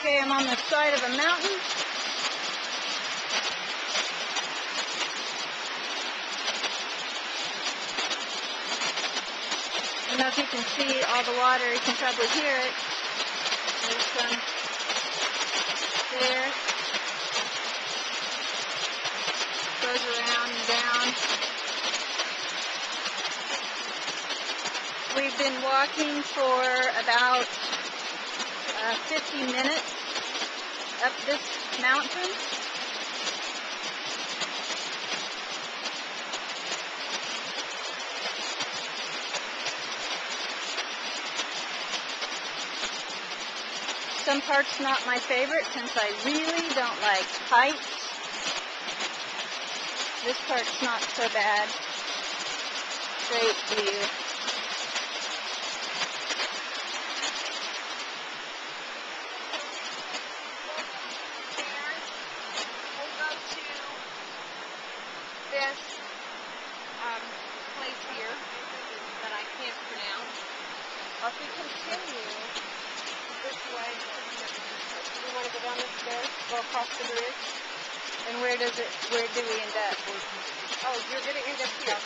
Okay, I'm on the side of a mountain. I don't know if you can see all the water. You can probably hear it. There's some there. Goes around and down. We've been walking for about 50 minutes up this mountain. Some parts not my favorite since I really don't like heights. This part's not so bad. Great view. We'll go to this place here that I can't pronounce. If we continue this way, we want to go down this stairs, go across the bridge. And where do we end up? Oh, you're going to end up here.